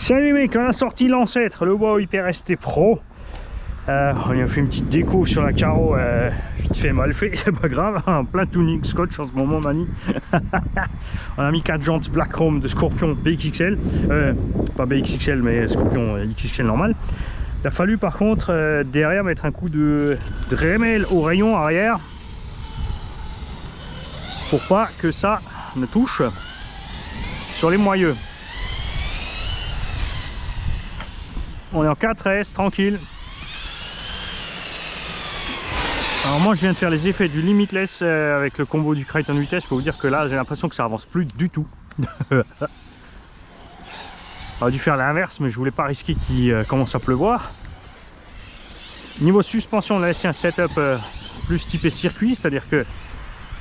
Salut les mecs, on a sorti l'ancêtre, le WOW Hyper ST Pro. On lui a fait une petite déco sur la carreau, vite fait mal fait, c'est pas grave, en plein tuning scotch en ce moment Mani. On a mis 4 jantes Black Chrome de Scorpion BXXL, pas BXXL mais Scorpion XXL normal. Il a fallu par contre derrière mettre un coup de Dremel au rayon arrière pour pas que ça ne touche sur les moyeux. On est en 4S tranquille. Alors moi je viens de faire les effets du Limitless avec le combo du Kraton vitesse. Faut vous dire que là j'ai l'impression que ça avance plus du tout. J'aurais dû faire l'inverse mais je voulais pas risquer qu'il commence à pleuvoir. Niveau suspension, on a laissé un setup plus typé circuit, c'est à dire que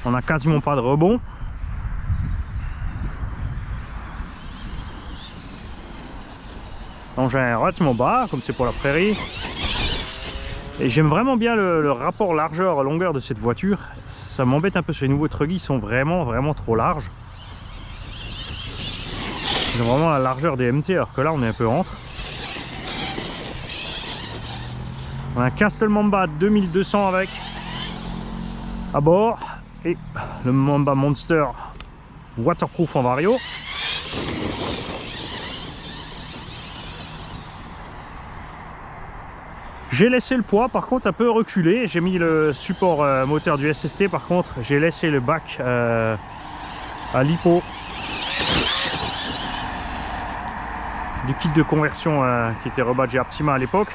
on n'a quasiment pas de rebond. Engin relativement bas comme c'est pour la prairie. Et j'aime vraiment bien le rapport largeur-longueur de cette voiture. Ça m'embête un peu sur les nouveaux truggy, ils sont vraiment trop larges. Ils ont vraiment la largeur des MT alors que là on est un peu entre. On a un Castle Mamba 2200 avec à bord et le Mamba Monster waterproof en vario. J'ai laissé le poids par contre un peu reculé, j'ai mis le support moteur du SST, par contre j'ai laissé le bac à lipo du kit de conversion qui était rebadgé Aptima à l'époque,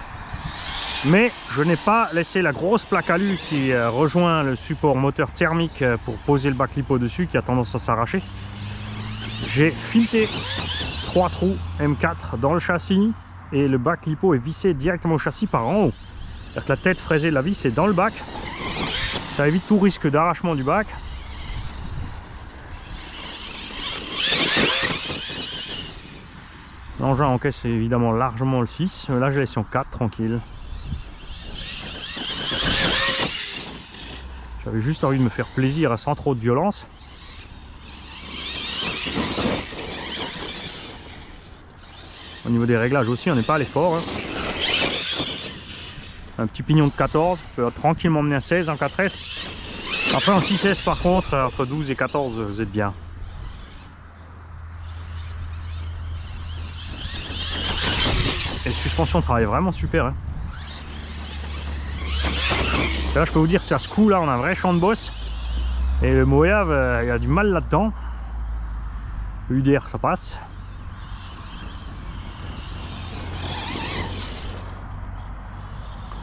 mais je n'ai pas laissé la grosse plaque alu qui rejoint le support moteur thermique pour poser le bac lipo dessus qui a tendance à s'arracher. J'ai fileté 3 trous M4 dans le châssis et le bac lipo est vissé directement au châssis par en haut. C'est-à-dire que la tête fraisée de la vis est dans le bac. Ça évite tout risque d'arrachement du bac. L'engin encaisse évidemment largement le 6. Là j'ai laissé en 4 tranquille. J'avais juste envie de me faire plaisir sans trop de violence. Au niveau des réglages aussi, on n'est pas allé fort. Hein. Un petit pignon de 14, on peut tranquillement emmener un 16 en 4S. Après en 6S par contre, entre 12 et 14, vous êtes bien. Et la suspension travaille vraiment super. Hein. Là je peux vous dire, c'est à ce coup là, on a un vrai champ de bosse. Et le Mojave, il y a du mal là-dedans. Le UDR ça passe.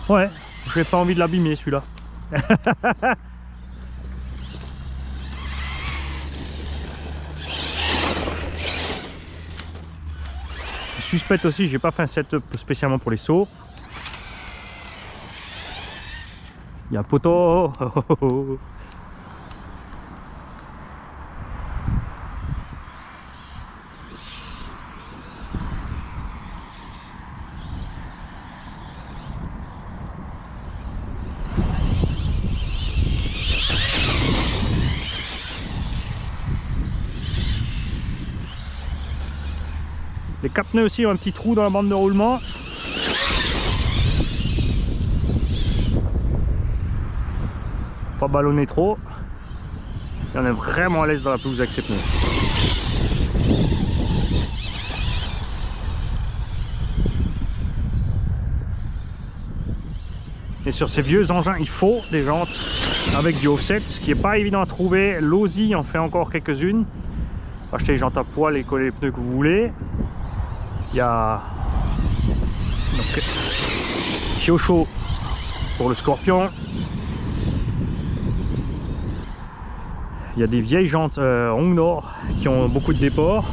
Ouais, j'ai pas envie de l'abîmer celui-là. Je suspecte aussi, j'ai pas fait un setup spécialement pour les sauts. Il y a un poteau. Les 4 pneus aussi ont un petit trou dans la bande de roulement. Pas ballonner trop. Et on est vraiment à l'aise dans la pelouse avec ces pneus. Et sur ces vieux engins, il faut des jantes avec du offset, ce qui n'est pas évident à trouver. L'Osi en fait encore quelques-unes. Achetez les jantes à poil et coller les pneus que vous voulez. Il y a donc Kyosho pour le Scorpion. Il y a des vieilles jantes Hongnor qui ont beaucoup de déport.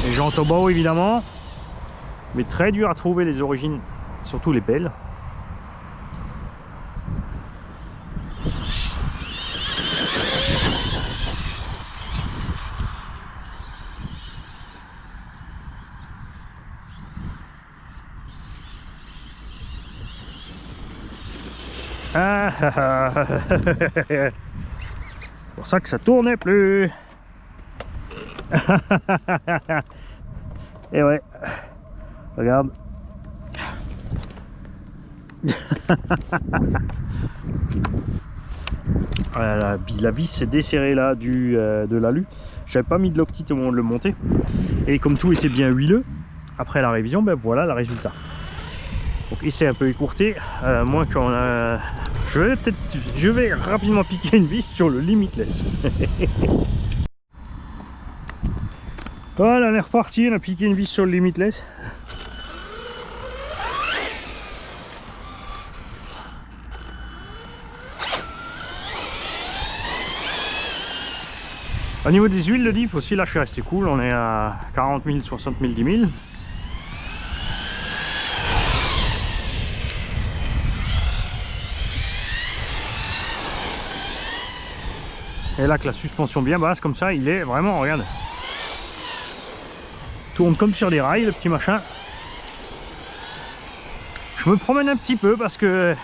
Les jantes au bas évidemment. Mais très dur à trouver les origines, surtout les belles. C'est pour ça que ça tournait plus. Et ouais, regarde. Voilà, la vis s'est desserrée là de l'alu. J'avais pas mis de loctite au moment de le monter. Et comme tout était bien huileux, après la révision, ben voilà le résultat. Donc il s'est un peu écourté. Moins qu'on a... Je vais rapidement piquer une vis sur le limitless. Voilà, on est reparti, on a piqué une vis sur le limitless. Au niveau des huiles de diff aussi, là je suis assez cool, on est à 40 000, 60 000, 10 000. Et là que la suspension bien basse comme ça, il est vraiment, regarde. Tourne comme sur des rails le petit machin. Je me promène un petit peu parce que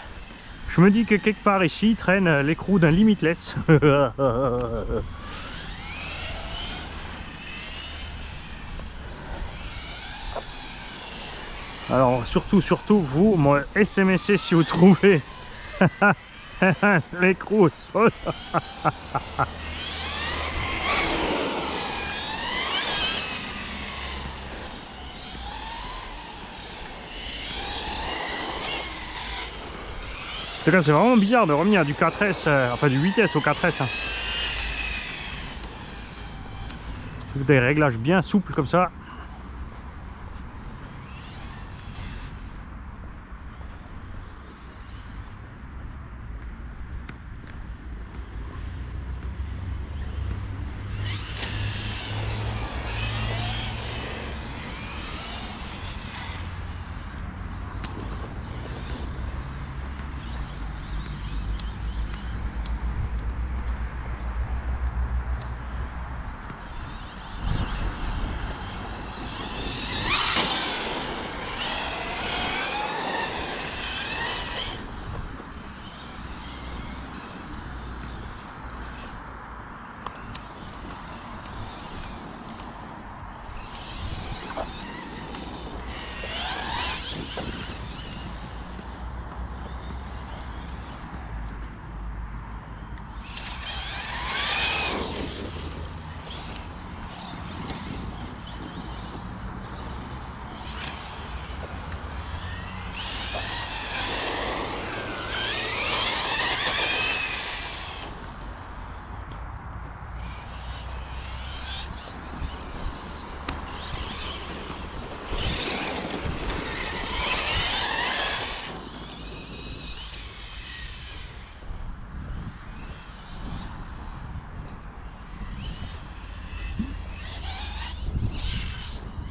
je me dis que quelque part ici traîne l'écrou d'un limitless. Alors surtout vous, moi SMSC si vous trouvez l'écrou au sol. En tout cas, c'est vraiment bizarre de revenir du 4S, enfin du 8S au 4S. Hein. Des réglages bien souples comme ça.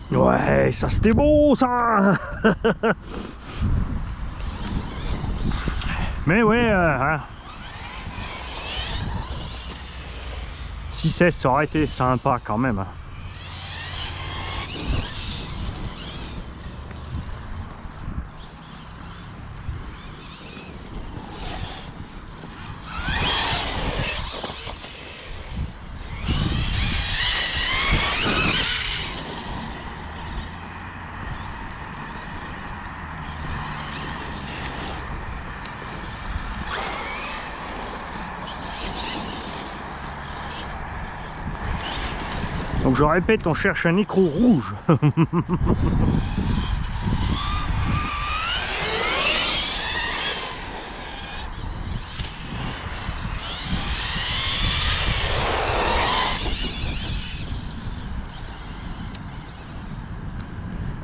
Ouais, ça c'était beau ça. Mais ouais, hein. 6S ça aurait été sympa quand même. Donc je répète, on cherche un écrou rouge.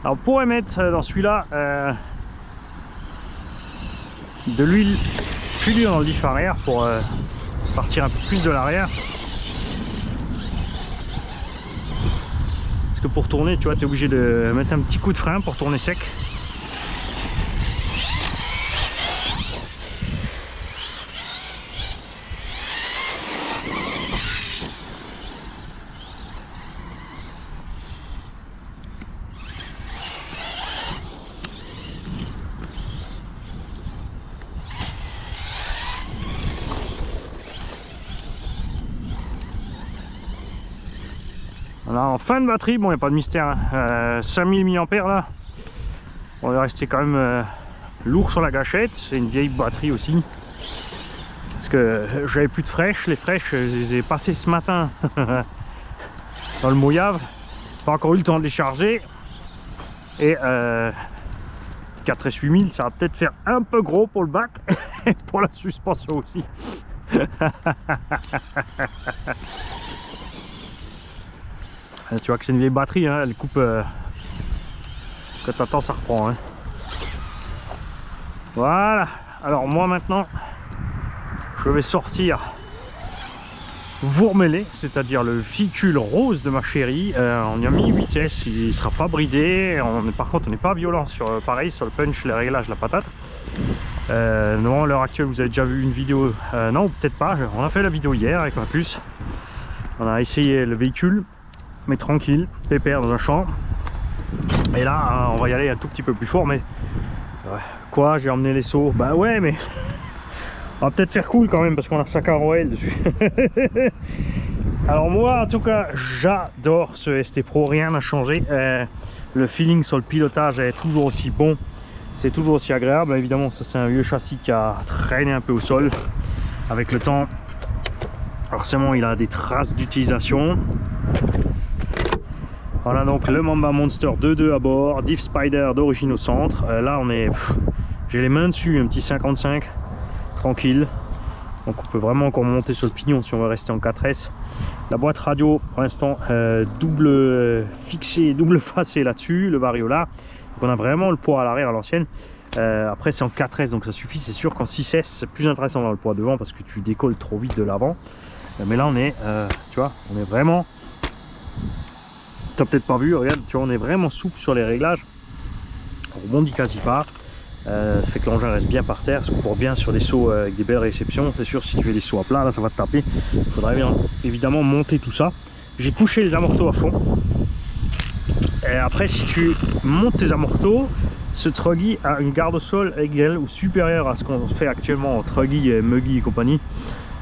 Alors on pourrait mettre dans celui-là de l'huile fluide dans le diff arrière pour partir un peu plus de l'arrière. Parce que pour tourner, tu vois, tu es obligé de mettre un petit coup de frein pour tourner sec. Là, en fin de batterie, bon, il n'y a pas de mystère, hein. 5000 mAh là. On va rester quand même lourd sur la gâchette. C'est une vieille batterie aussi. Parce que j'avais plus de fraîches. Les fraîches, je les ai passées ce matin dans le mouillave. Pas encore eu le temps de les charger. Et 4S 8000, ça va peut-être faire un peu gros pour le bac. Et pour la suspension aussi. Tu vois que c'est une vieille batterie, hein, elle coupe. Quand t'attends, ça reprend. Hein. Voilà. Alors moi maintenant, je vais sortir Vourmelé, c'est-à-dire le véhicule rose de ma chérie. On y a mis 8S, il ne sera pas bridé. Par contre, on n'est pas violent sur pareil sur le punch, les réglages, la patate. Non, à l'heure actuelle, vous avez déjà vu une vidéo. Non, peut-être pas. On a fait la vidéo hier avec ma puce. On a essayé le véhicule, mais tranquille, pépère dans un champ. Et là, on va y aller un tout petit peu plus fort, mais ouais. Quoi, j'ai emmené les seaux? Bah ouais, mais on va peut-être faire cool quand même parce qu'on a 5 ROL dessus. Alors moi, en tout cas, j'adore ce ST Pro, rien n'a changé. Le feeling sur le pilotage est toujours aussi bon, c'est toujours aussi agréable. Évidemment, ça c'est un vieux châssis qui a traîné un peu au sol avec le temps. Forcément, il a des traces d'utilisation. Voilà donc le Mamba Monster 2.2 à bord, Diff Spider d'origine au centre. Là on est, j'ai les mains dessus, un petit 55, tranquille. Donc on peut vraiment encore monter sur le pignon si on veut rester en 4S. La boîte radio pour l'instant double fixée, double facée là-dessus, le Variola. Donc on a vraiment le poids à l'arrière à l'ancienne. Après c'est en 4S donc ça suffit. C'est sûr qu'en 6S c'est plus intéressant dans le poids devant parce que tu décolles trop vite de l'avant. Mais là on est, tu vois, on est vraiment... T'as peut-être pas vu, regarde, tu vois, on est vraiment souple sur les réglages. On rebondit quasi pas. Ça fait que l'engin reste bien par terre, se comporte bien sur des sauts avec des belles réceptions. C'est sûr, si tu fais des sauts à plat, là ça va te taper. Il faudrait bien évidemment monter tout ça. J'ai couché les amortos à fond. Et après, si tu montes tes amortos, ce Truggy a une garde au sol égale ou supérieure à ce qu'on fait actuellement en Truggy, Muggy et compagnie.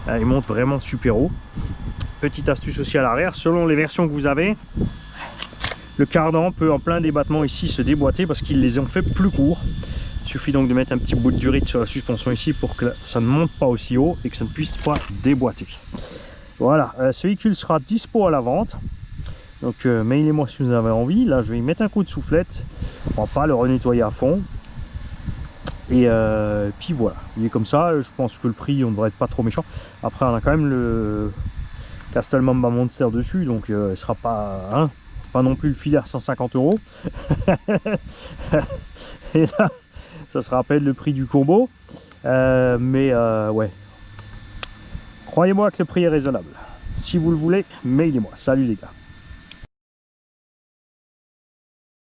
Il monte vraiment super haut. Petite astuce aussi à l'arrière, selon les versions que vous avez, le cardan peut en plein débattement ici se déboîter parce qu'ils les ont fait plus courts. Il suffit donc de mettre un petit bout de durite sur la suspension ici pour que ça ne monte pas aussi haut et que ça ne puisse pas déboîter. Voilà, ce véhicule sera dispo à la vente. Donc mailez-moi si vous avez envie. Là je vais y mettre un coup de soufflette. On va pas le renettoyer à fond. Et puis voilà, il est comme ça. Je pense que le prix, on devrait être pas trop méchant. Après on a quand même le Castle Mamba Monster dessus, donc il sera pas... Hein, pas non plus le filaire 150 €. Et là, ça se rappelle le prix du combo. Mais ouais. Croyez-moi que le prix est raisonnable. Si vous le voulez, mailez-moi. Salut les gars.